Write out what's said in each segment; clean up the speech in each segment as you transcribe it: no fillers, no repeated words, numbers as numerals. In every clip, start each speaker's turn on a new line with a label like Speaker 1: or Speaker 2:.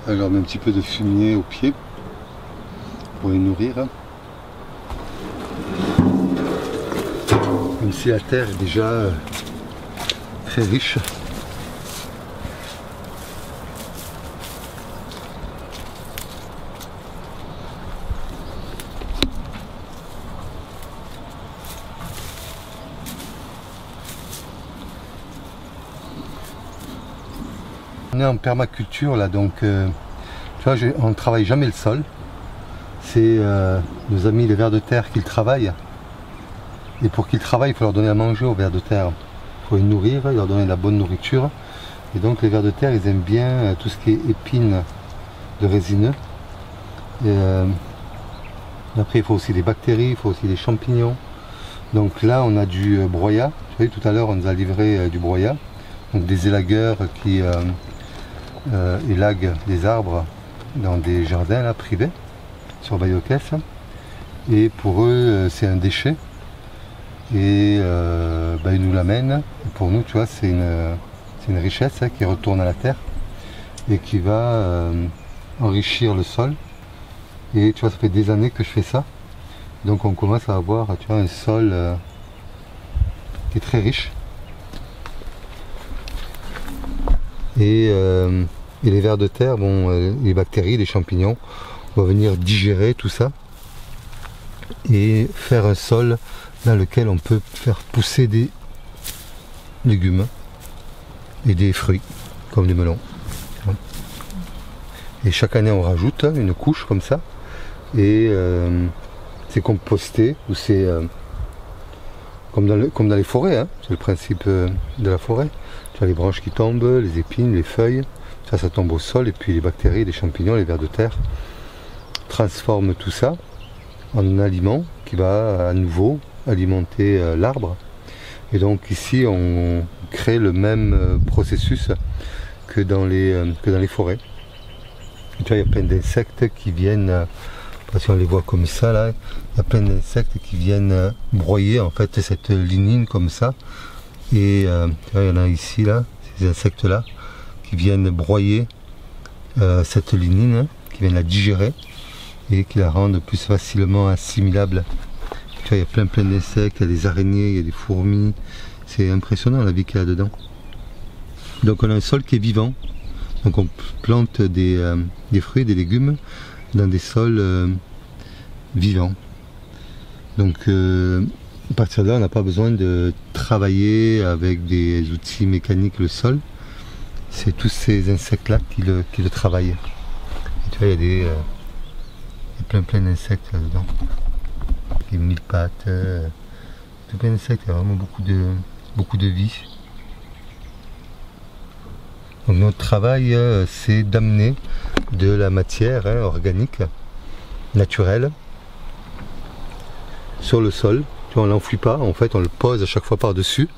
Speaker 1: Je leur mets un petit peu de fumier au pied pour les nourrir. Même si la terre est déjà très riche. On est en permaculture là, donc tu vois, on ne travaille jamais le sol. C'est nos amis les vers de terre qui le travaillent. Et pour qu'ils travaillent, il faut leur donner à manger aux vers de terre. Il faut les nourrir, leur donner de la bonne nourriture. Et donc les vers de terre, ils aiment bien tout ce qui est épines de résineux. Et, après, il faut aussi des bactéries, il faut aussi des champignons. Donc là, on a du broyat. Vous voyez, tout à l'heure, on nous a livré du broyat. Donc des élagueurs qui élaguent des arbres dans des jardins là, privés, sur Bayeux-Caisse. Et pour eux, c'est un déchet. Et ils nous l'amènent. Et pour nous, tu vois, c'est une richesse qui retourne à la terre et qui va enrichir le sol. Et tu vois, ça fait des années que je fais ça. Donc on commence à avoir, tu vois, un sol qui est très riche. Et les vers de terre, les bactéries, les champignons vont venir digérer tout ça et faire un sol dans lequel on peut faire pousser des légumes et des fruits comme des melons. Et chaque année on rajoute une couche comme ça et c'est composté ou c'est comme dans les forêts, hein. C'est le principe de la forêt. Tu as les branches qui tombent, les épines, les feuilles, ça tombe au sol et puis les bactéries, les champignons, les vers de terre transforment tout ça en un aliment qui va à nouveau alimenter l'arbre. Et donc ici on crée le même processus que dans les forêts. Et tu vois, il y a plein d'insectes qui viennent, si on les voit comme ça là, il y a plein d'insectes qui viennent broyer en fait cette lignine comme ça. Et tu vois, il y en a ici là, ces insectes là, qui viennent broyer cette lignine, qui viennent la digérer et qui la rendent plus facilement assimilable. Tu vois, il y a plein d'insectes, il y a des araignées, il y a des fourmis. C'est impressionnant la vie qu'il y a dedans. Donc on a un sol qui est vivant. Donc on plante des fruits, des légumes dans des sols vivants. Donc à partir de là, on n'a pas besoin de travailler avec des outils mécaniques le sol. C'est tous ces insectes-là qui le travaillent. Et tu vois, il y a plein d'insectes là-dedans. Les mille pattes, tout plein d'insectes, il y a vraiment beaucoup de vie. Donc notre travail, c'est d'amener de la matière organique, naturelle, sur le sol. Tu vois, on l'enfouit pas, en fait on le pose à chaque fois par-dessus.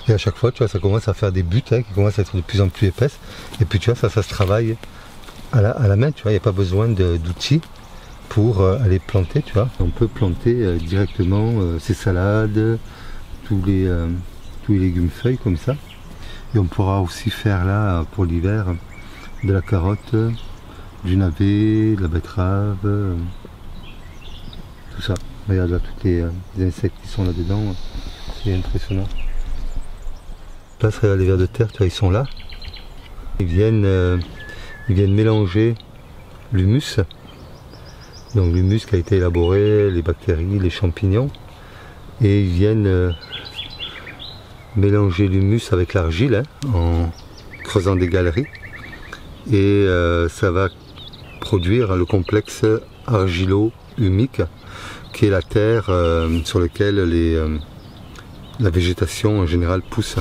Speaker 1: Et à chaque fois, tu vois, ça commence à faire des buttes qui commencent à être de plus en plus épaisses. Et puis tu vois, ça se travaille à la main, tu vois, il n'y a pas besoin d'outils pour aller planter, tu vois. On peut planter directement ces salades, tous les légumes feuilles comme ça. Et on pourra aussi faire là, pour l'hiver, de la carotte, du navet, de la betterave, tout ça. Regarde là, tous les insectes qui sont là-dedans, c'est impressionnant. Là, regarde les vers de terre, tu vois, ils sont là. Ils viennent mélanger l'humus. Donc l'humus qui a été élaboré, les bactéries, les champignons. Et ils viennent mélanger l'humus avec l'argile en creusant des galeries. Et ça va produire le complexe argilo-humique qui est la terre sur laquelle la végétation en général pousse.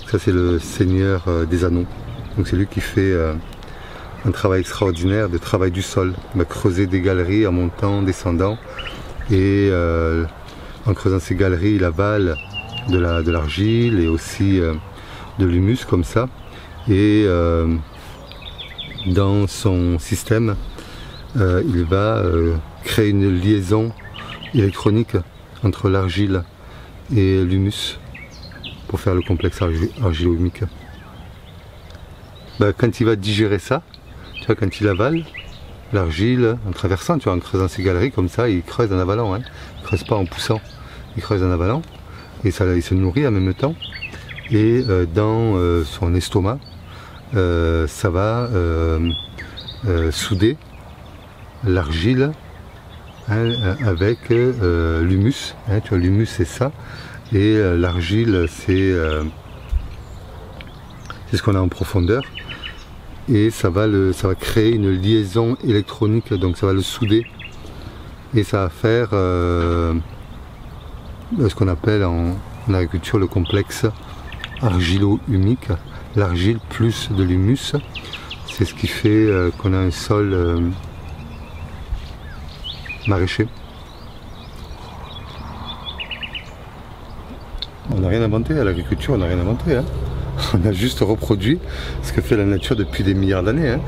Speaker 1: Ça c'est le Seigneur des Anneaux. Donc c'est lui qui fait un travail extraordinaire de travail du sol. Il va creuser des galeries en montant, en descendant. Et en creusant ces galeries, il avale de l'argile et aussi de l'humus comme ça. Et dans son système, il va créer une liaison électronique entre l'argile et l'humus pour faire le complexe argilo-humique. Quand il va digérer ça, tu vois, quand il avale, l'argile, en traversant, tu vois, en creusant ces galeries comme ça, il creuse en avalant, hein. Il ne creuse pas en poussant, il creuse en avalant, et ça, il se nourrit en même temps. Et dans son estomac, ça va souder l'argile, hein, avec l'humus, hein, tu vois, l'humus c'est ça, et l'argile c'est ce qu'on a en profondeur, et ça va créer une liaison électronique, donc ça va le souder, et ça va faire ce qu'on appelle en agriculture le complexe argilo-humique, l'argile plus de l'humus, c'est ce qui fait qu'on a un sol maraîcher. On n'a rien inventé à l'agriculture, on n'a rien inventé, hein. On a juste reproduit ce que fait la nature depuis des milliards d'années, hein.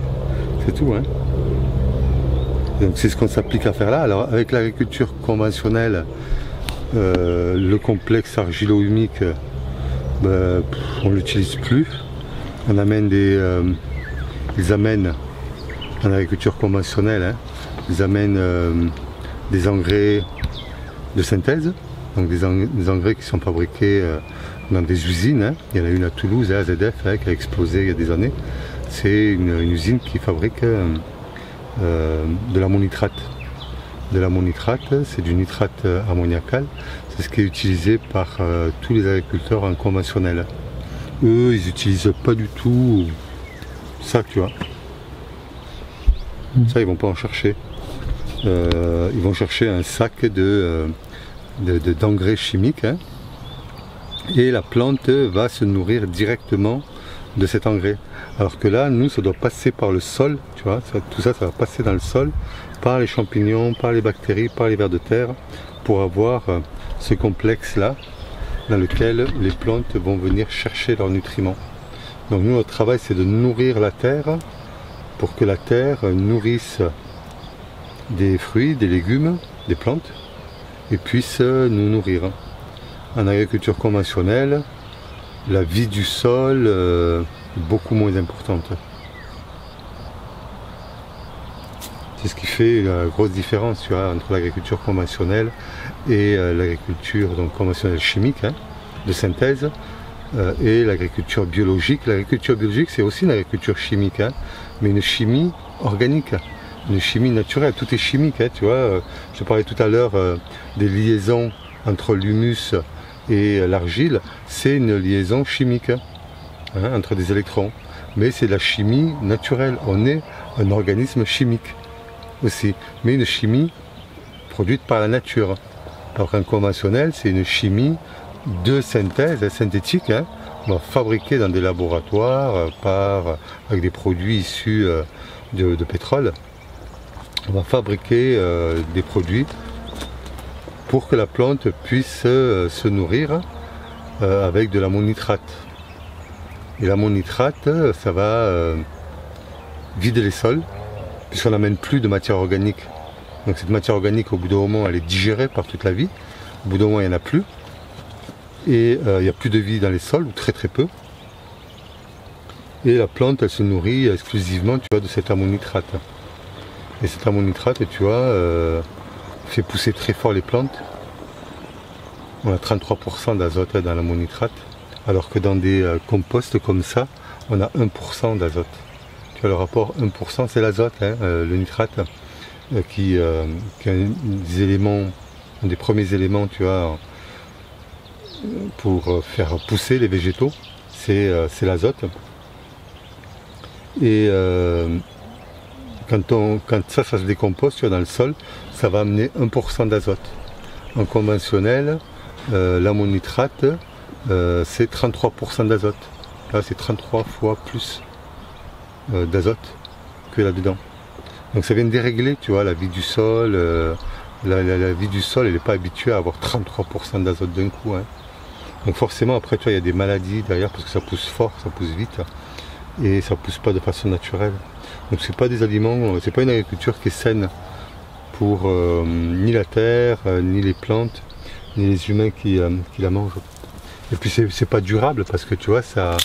Speaker 1: C'est tout, hein. Donc c'est ce qu'on s'applique à faire là. Alors avec l'agriculture conventionnelle, le complexe argilo-humique, on ne l'utilise plus. On amène ils amènent en agriculture conventionnelle, hein, ils amènent des engrais de synthèse, donc des engrais qui sont fabriqués dans des usines, hein. Il y en a une à Toulouse, hein, AZF, hein, qui a explosé il y a des années. C'est une usine qui fabrique de l'ammonitrate. De l'ammonitrate, c'est du nitrate ammoniacal, c'est ce qui est utilisé par tous les agriculteurs en conventionnel. Eux, ils n'utilisent pas du tout ça, tu vois. Ça, ils vont pas en chercher. Ils vont chercher un sac d'engrais chimiques, hein, et la plante va se nourrir directement de cet engrais. Alors que là, nous, ça doit passer par le sol, tu vois, tout ça, ça va passer dans le sol, par les champignons, par les bactéries, par les vers de terre, pour avoir ce complexe-là, dans lequel les plantes vont venir chercher leurs nutriments. Donc nous, notre travail, c'est de nourrir la terre, pour que la terre nourrisse des fruits, des légumes, des plantes, et puisse nous nourrir. En agriculture conventionnelle, la vie du sol est beaucoup moins importante. C'est ce qui fait la grosse différence, tu vois, entre l'agriculture conventionnelle et l'agriculture conventionnelle chimique, hein, de synthèse, et l'agriculture biologique. L'agriculture biologique, c'est aussi une agriculture chimique, hein, mais une chimie organique, une chimie naturelle. Tout est chimique, hein, tu vois. Je parlais tout à l'heure des liaisons entre l'humus et l'argile, c'est une liaison chimique, hein, entre des électrons. Mais c'est de la chimie naturelle. On est un organisme chimique aussi, mais une chimie produite par la nature. Alors qu'un conventionnel, c'est une chimie de synthèse, synthétique, hein. On va fabriquer dans des laboratoires avec des produits issus de pétrole. On va fabriquer des produits pour que la plante puisse se nourrir avec de l'ammonitrate. Et l'ammonitrate, ça va vider les sols, puisqu'on n'amène plus de matière organique. Donc cette matière organique, au bout d'un moment, elle est digérée par toute la vie. Au bout d'un moment, il n'y en a plus. Et il n'y a plus de vie dans les sols, ou très très peu. Et la plante, elle se nourrit exclusivement, tu vois, de cet ammonitrate. Et cet ammonitrate, tu vois, fait pousser très fort les plantes. On a 33% d'azote dans l'ammonitrate, alors que dans des composts comme ça, on a 1% d'azote. Tu vois, le rapport 1%, c'est l'azote, hein, le nitrate, qui est un des premiers éléments, tu vois, pour faire pousser les végétaux, c'est l'azote. Et quand ça se décompose, tu vois, dans le sol, ça va amener 1% d'azote. En conventionnel, l'ammonitrate, c'est 33% d'azote. Là, c'est 33 fois plus d'azote que là-dedans. Donc ça vient dérégler, tu vois, la vie du sol. La vie du sol, elle n'est pas habituée à avoir 33% d'azote d'un coup, hein. Donc forcément, après, tu vois, il y a des maladies derrière parce que ça pousse fort, ça pousse vite, et ça pousse pas de façon naturelle. Donc c'est pas des aliments, c'est pas une agriculture qui est saine pour ni la terre, ni les plantes, ni les humains qui la mangent. Et puis c'est pas durable parce que tu vois, ça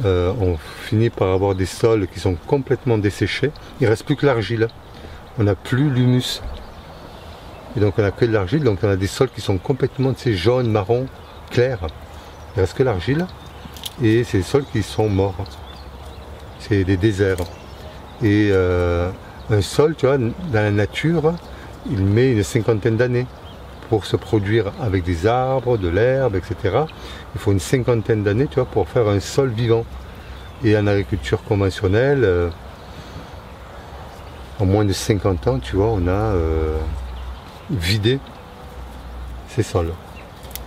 Speaker 1: on finit par avoir des sols qui sont complètement desséchés. Il ne reste plus que l'argile. On n'a plus l'humus. Et donc on n'a que de l'argile, donc on a des sols qui sont complètement jaunes, marron, clairs. Il ne reste que l'argile. Et c'est des sols qui sont morts. C'est des déserts. Et un sol, tu vois, dans la nature, il met une cinquantaine d'années pour se produire avec des arbres, de l'herbe, etc. Il faut une cinquantaine d'années, tu vois, pour faire un sol vivant. Et en agriculture conventionnelle, en moins de 50 ans, tu vois, on a vidé ces sols.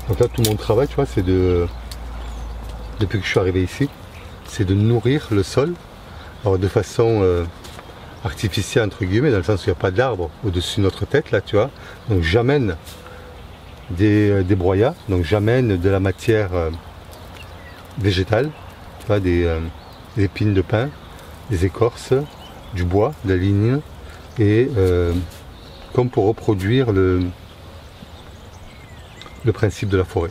Speaker 1: Donc là, tout mon travail, tu vois, c'est depuis que je suis arrivé ici, c'est de nourrir le sol, alors de façon artificielle, entre guillemets, dans le sens où il n'y a pas d'arbre au-dessus de notre tête, là, tu vois. Donc j'amène des broyats, donc j'amène de la matière végétale, tu vois, des épines de pin, des écorces, du bois, de la lignine, et comme pour reproduire le principe de la forêt.